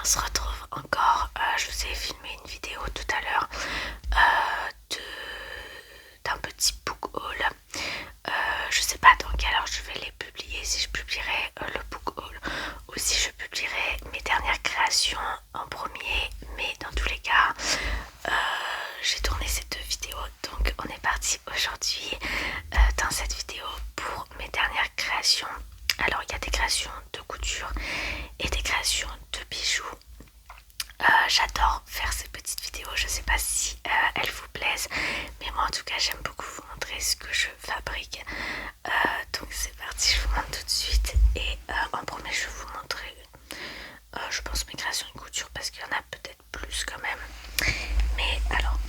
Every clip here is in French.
se retrouve encore. Je vous ai filmé une vidéo tout à l'heure d'un petit book haul. Je sais pas dans quelle heure je vais les publier, si je publierai le book haul ou si je publierai mes dernières créations en premier, mais dans tous les cas j'ai tourné ces deux vidéos, donc on est parti aujourd'hui dans cette vidéo pour mes dernières créations. Alors il y a des créations de couture et des créations de bijoux. J'adore faire ces petites vidéos, je sais pas si elles vous plaisent, mais moi en tout cas j'aime beaucoup vous montrer ce que je fabrique. Donc c'est parti, je vous montre tout de suite. Et en premier je vais vous montrer je pense mes créations de couture parce qu'il y en a peut-être plus quand même. Mais alors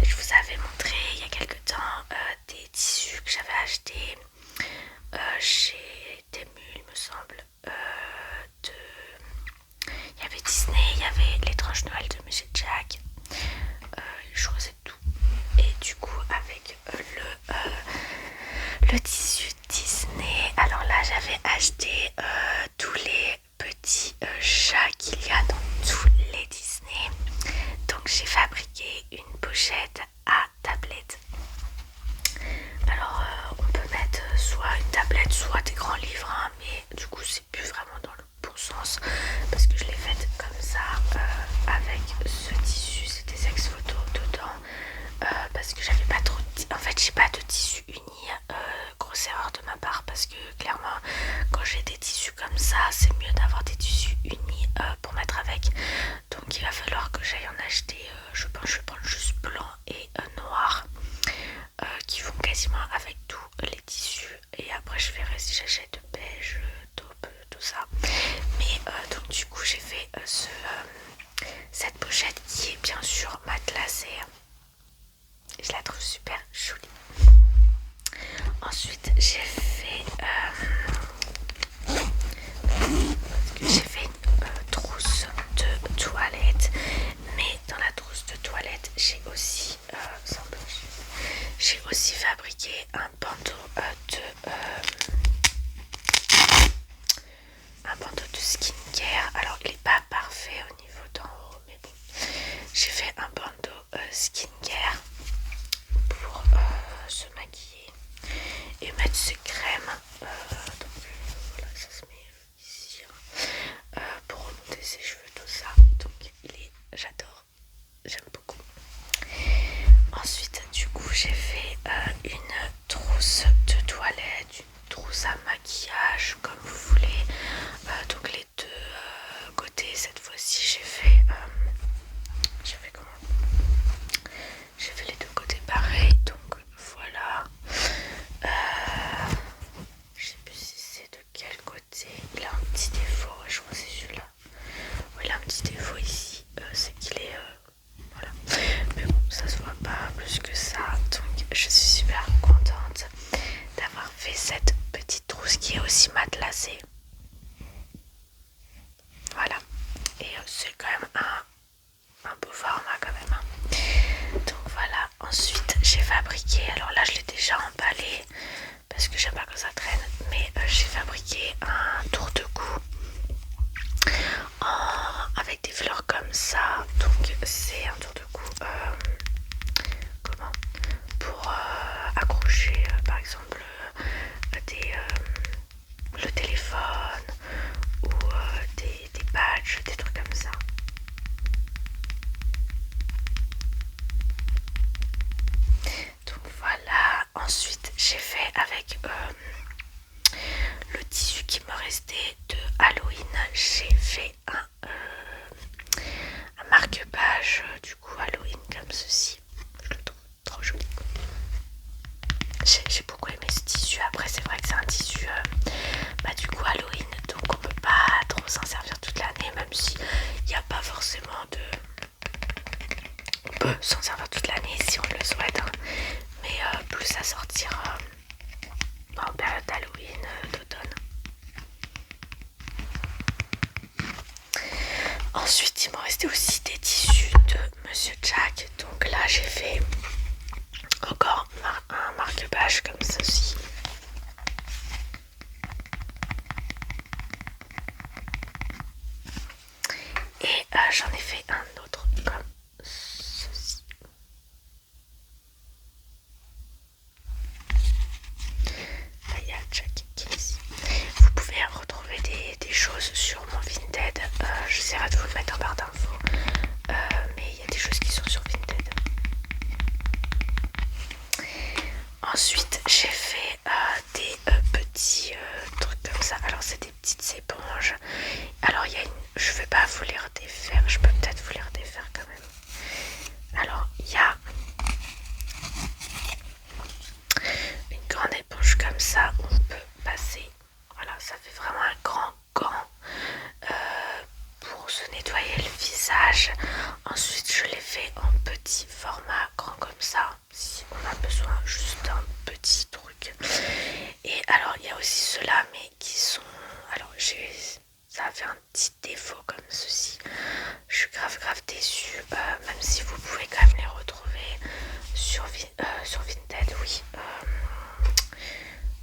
je vous avais montré il y a quelques temps des tissus que j'avais achetés chez Temu il me semble. Il y avait Disney, il y avait l'étrange Noël de Monsieur Jack, je crois que c'est tout. Et du coup avec le tissu Disney, alors là j'avais acheté tous les petits chats qu'il y a dans tous les Disney. Donc j'ai fabriqué une pochette à tablette. Alors on peut mettre soit une tablette soit des grands livres, hein, mais du coup c'est plus vraiment dans le bon sens parce que je l'ai faite comme ça avec ce tissu, c'est des ex-photos dedans parce que j'avais pas trop en fait j'ai pas de tissu uni. Grosse erreur de ma part parce que clairement quand j'ai des tissus comme ça c'est mieux d'avoir des tissus unis pour mettre avec. Donc il va falloir que j'aille en acheter. Je pense que je vais prendre juste blanc et noir qui vont quasiment avec tous les tissus, et après je verrai si j'achète beige, taupe, tout ça. Mais donc du coup j'ai fait cette pochette qui est bien sûr matelassée. Je la trouve super jolie. Ensuite j'ai fait une trousse de toilette, mais dans la trousse de toilette j'ai aussi fabriqué un bandeau de skincare. Alors il n'est pas parfait au niveau d'en haut, mais bon, j'ai fait un bandeau skincare pour se maquiller et mettre ses crèmes. Donc voilà, ça se met ici pour remonter ses cheveux, tout ça. Donc j'adore, j'aime beaucoup. Ensuite du coup j'ai fait une trousse de toilette, une trousse à maquillage comme vous voulez. Donc les deux côtés, cette fois-ci j'ai fait comment, j'ai fait les deux côtés pareil. Donc voilà. Je sais plus si c'est de quel côté. Il a un petit défaut, je crois que c'est celui-là. Oui, il a un petit défaut ici, c'est qu'il est voilà. Mais bon, ça se voit pas plus que ça. Donc je suis super contente d'avoir fait cette petite trousse qui est aussi matelassée. Voilà. Et c'est quand même un beau format quand même, hein. Donc voilà. Ensuite j'ai fabriqué, alors là je l'ai déjà emballé parce que j'aime pas quand ça traîne, mais j'ai fabriqué un tour de cou avec des fleurs comme ça. Donc c'est un tour de cou pour accrocher par exemple le téléphone ou des badges, des trucs comme ça. Donc voilà. Ensuite j'ai fait avec le tissu qui me restait de Halloween, j'ai fait un marque-page du coup Halloween comme ceci. Je le trouve trop joli. J'ai beaucoup aimé ce tissu. Après c'est vrai que c'est un tissu du coup Halloween, donc on peut pas trop s'en servir toute l'année, même si il n'y a pas forcément de... On peut s'en servir toute l'année si on le souhaite, hein. Mais plus à sortir en période d'Halloween, d'automne. Ensuite il m'en restait aussi des tissus de Monsieur Jack. Donc là j'ai fait encore un marque-page comme ceci. Et j'en ai fait un autre comme ceci. Là, il y a Jack qui est ici. Vous pouvez retrouver des choses sur mon Vinted. J'essaierai de vous le mettre en barre d'infos. Mais il y a des choses qui sont sur Vinted. Ensuite, j'ai fait des petits trucs comme ça. Alors, c'est des petites éponges. Alors, il y a une... Je vais pas vous les redéfaire. Je peux peut-être vous les redéfaire quand même. Alors, il y a une grande éponge comme ça où on peut passer. Voilà, ça fait vraiment un grand gant pour se nettoyer le visage. Ensuite, je l'ai fait en petit format, grand comme ça, si on a besoin juste d'un petit truc. Et alors, il y a aussi ceux-là, mais qui sont... Alors, ça a fait un petit défaut comme ceci. Je suis grave déçue, même si vous pouvez quand même les retrouver sur Vinted, oui.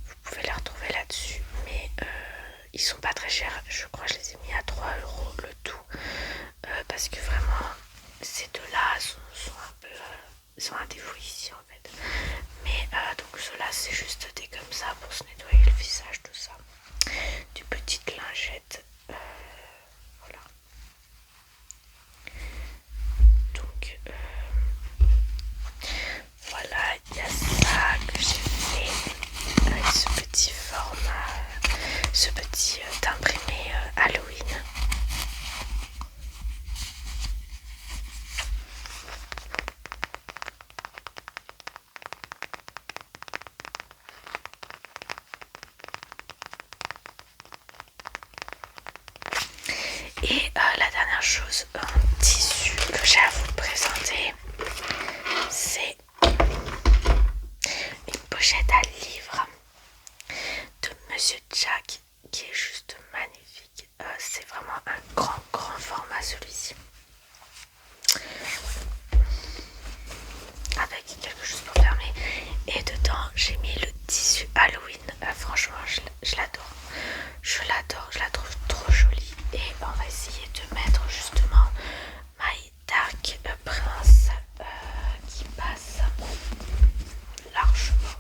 Vous pouvez les retrouver là-dessus, mais ils sont pas très chers. Je crois que je les ai mis à 3 € le tout, parce que vraiment ces deux-là sont un peu... sont un défaut ici en fait. Mais donc ceux-là c'est juste des comme ça pour se nettoyer le visage, tout ça. Des petites lingettes. Voilà. Donc voilà, il y a ça que j'ai fait avec ce petit format, ce petit imprimé Halloween. Et la dernière chose en tissu que j'ai à vous présenter, c'est une pochette à livres de Monsieur Jack qui est juste magnifique. C'est vraiment un grand format celui-ci, avec quelque chose pour fermer. Et dedans j'ai mis le tissu Halloween. Franchement je l'adore. Je la trouve trop jolie. Et on va essayer de mettre justement My Dark Prince qui passe largement.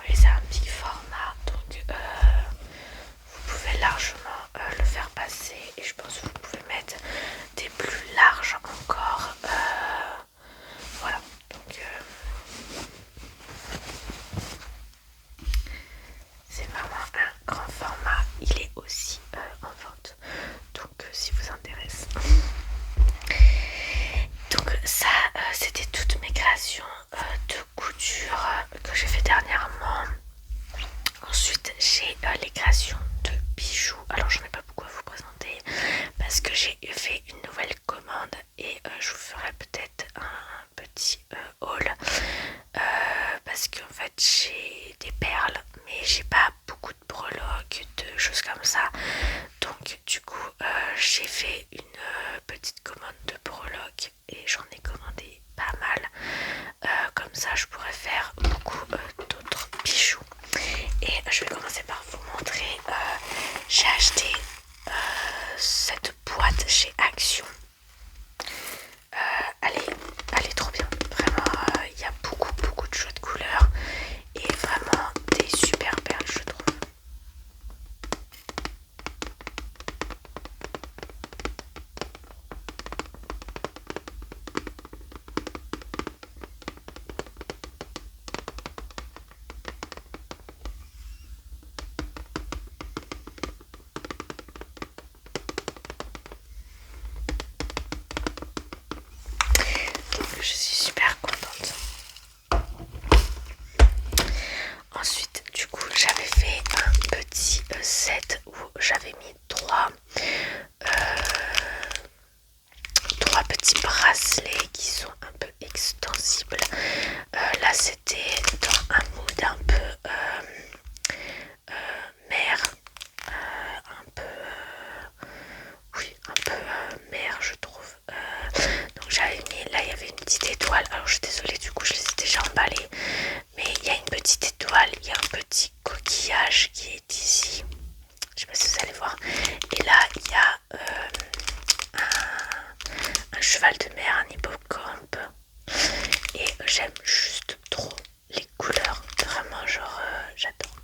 Oui, c'est un petit format, donc vous pouvez largement le faire passer. Et je pense que vous pouvez mettre des plus larges encore. Voilà, donc c'est vraiment un grand format. Il est aussi en vente, donc si vous intéresse. Donc ça c'était toutes mes créations de couture que j'ai fait dernièrement. Ensuite j'ai les créations de bijoux. Alors j'en ai pas beaucoup à vous présenter parce que j'ai fait une nouvelle commande et je vous ferai peut-être un petit haul parce qu'en fait j'ai des perles mais j'ai pas beaucoup de breloques, de choses comme ça. Donc du coup j'ai fait une petite commande de breloques et j'en ai commandé pas mal. Comme ça je pourrais faire beaucoup d'autres bijoux. Et je vais commencer par vous montrer. J'ai acheté cette boîte chez Action. Elle est trop bien. Vraiment, il y a beaucoup de jeux de couleurs et vraiment des super perles, je trouve. Je suis super contente. Ensuite, du coup, j'avais fait un petit set où j'avais mis trois petits bracelets qui sont un peu extensibles. Là, c'était dans un mood un peu mer, un peu oui, un peu mer, je trouve. Donc j'avais mis, là il y avait une petite étoile. Alors je suis désolée, du coup je les ai déjà emballés, mais il y a une petite étoile, il y a un petit coquillage qui est ici. Je sais pas si vous allez voir. Et là il y a cheval de mer, un hippocampe. Et j'aime juste trop les couleurs, vraiment genre j'adore.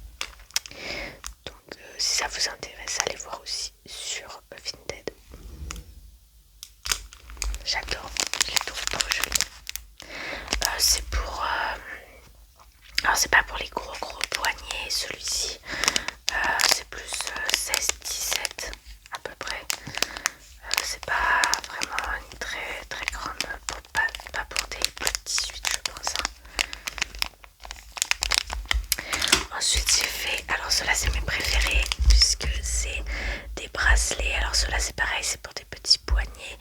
Donc si ça vous intéresse, allez voir aussi sur Vinted. J'adore, je les trouve trop jolis. C'est pour... alors c'est pas pour les gros poignets, celui-ci. C'est plus 16-17 à peu près. C'est pas vraiment une très très grande, pas pour des plus de 18 je pense. Ensuite j'ai fait, alors ceux-là c'est mes préférés puisque c'est des bracelets. Alors ceux-là c'est pareil, c'est pour des petits poignets.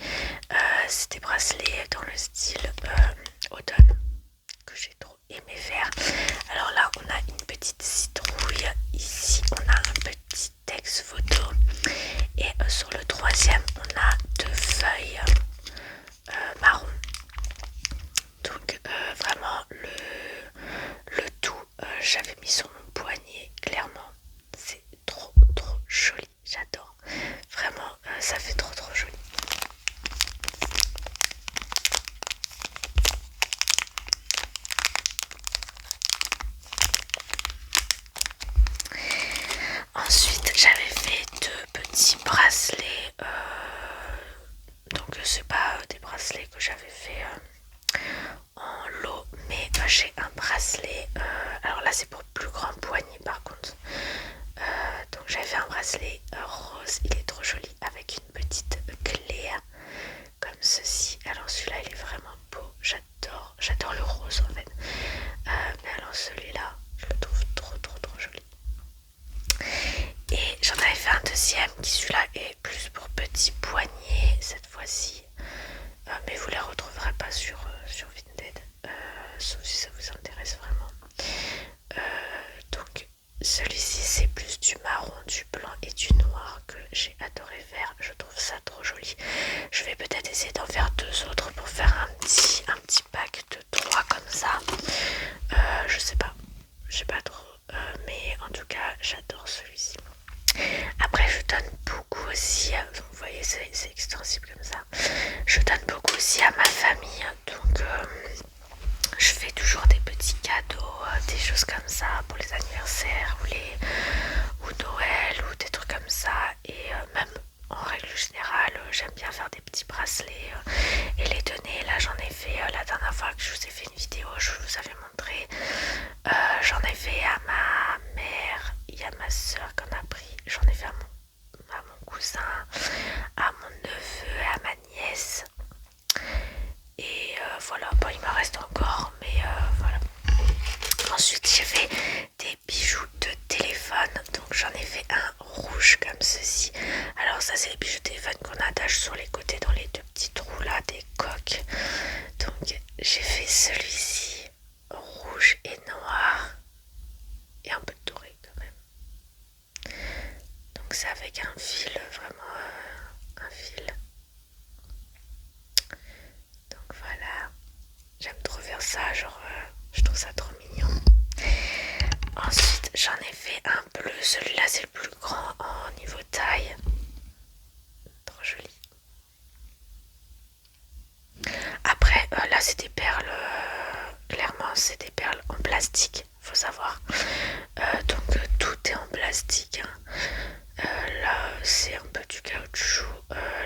C'est des bracelets dans le style automne que j'ai trop aimé faire. Alors là on a une petite citrouille, ici on a un petit texte photo et sur le troisième on a deux feuilles marron. Donc vraiment le tout j'avais mis sur mon poignet, clairement c'est trop joli, j'adore vraiment, ça fait trop joli. Ensuite j'avais fait deux petits bracelets, donc c'est pas des bracelets que j'avais fait en lot, mais j'ai un bracelet, alors là c'est pour plus grand poignet par contre, donc j'avais fait un bracelet rose, il est trop joli avec une petite clé comme ceci. Alors celui-là il est vraiment beau, j'adore le rose en fait, mais alors celui-là je le trouve trop joli. Et j'en avais fait un deuxième qui celui-là est plus pour petit poignet cette fois-ci, mais vous ne les retrouverez pas sur Vinted, sauf si ça vous intéresse vraiment. Donc celui-ci c'est plus du marron, du blanc et du noir que j'ai adoré faire, je trouve ça trop joli. Je vais peut-être essayer d'en faire deux autres pour faire un petit pack de 3 comme ça, je sais pas trop, mais en tout cas j'adore celui-ci. Après je donne beaucoup aussi, vous voyez c'est extensible comme ça, je donne beaucoup aussi à ma famille, donc je fais toujours des petits cadeaux, des choses comme ça pour les anniversaires ou Noël ou des trucs comme ça, et même en règle générale j'aime bien faire des petits bracelets et les donner. Là j'en ai fait la dernière fois que je vous ai fait une vidéo, je vous avais montré, j'en ai fait à ma mère et à ma soeur qu'on a pris, j'en ai fait à mon cousin, à mon neveu, à ma nièce, et voilà, bon il me reste encore, mais voilà. Ensuite j'ai fait des bijoux de téléphone, donc j'en ai fait un rouge comme ceci. Alors ça c'est les bijoux de téléphone qu'on attache sur les côtés dans les deux petits trous là, des coques. Donc j'ai fait celui-ci rouge et noir et un peu de doré quand même. Donc c'est avec un fil, vraiment un fil. Donc voilà, j'aime trop faire ça, genre je trouve ça trop mignon. Ensuite j'en ai fait un bleu, celui-là c'est le plus grand en niveau taille, trop joli. Après là c'est des perles, clairement c'est des perles en plastique, faut savoir, donc tout est en plastique, hein. Là c'est un peu du caoutchouc,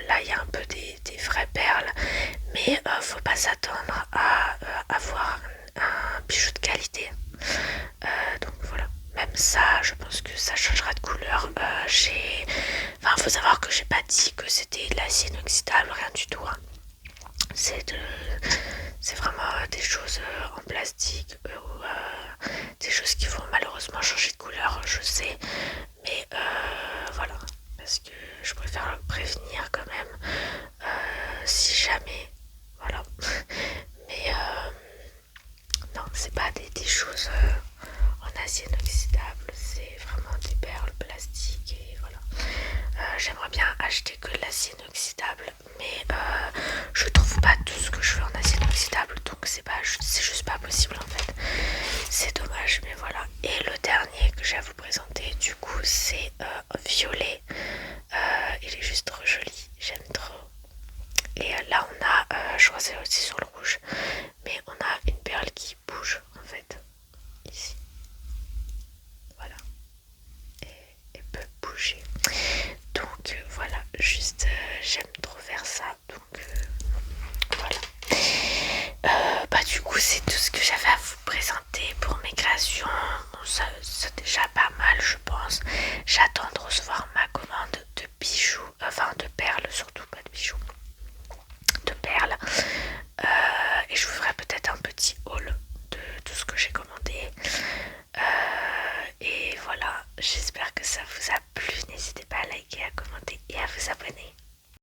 là il y a un peu des vraies perles, mais faut pas s'attendre à avoir un bijou de qualité, donc voilà. Même ça je pense que ça changera de couleur. Enfin faut savoir que j'ai pas dit que c'était de l'acier inoxydable, rien du tout, hein. C'est vraiment des choses en plastique, ou des choses qui vont malheureusement changer de couleur, je sais, mais voilà, parce que je préfère le prévenir quand même, si jamais, voilà. Mais non, c'est pas des choses en acier inoxydable, c'est vraiment des perles plastiques et voilà. J'aimerais bien acheter que de l'acier inoxydable, mais je trouve pas tout ce que je veux en acier inoxydable, donc c'est juste pas possible en fait. C'est dommage, mais voilà. Et le dernier que j'ai à vous présenter, du coup, c'est violet. Il est juste trop joli, j'aime trop. Et là, on a je crois que c'est aussi sur le rouge. Mais on a une perle qui bouge en fait, ici. Voilà. Et elle peut bouger. Donc voilà, juste j'aime trop faire ça. Donc voilà. Bah du coup c'est tout ce que j'avais à vous présenter pour mes créations. Bon, ça c'est déjà pas mal je pense. J'attends de recevoir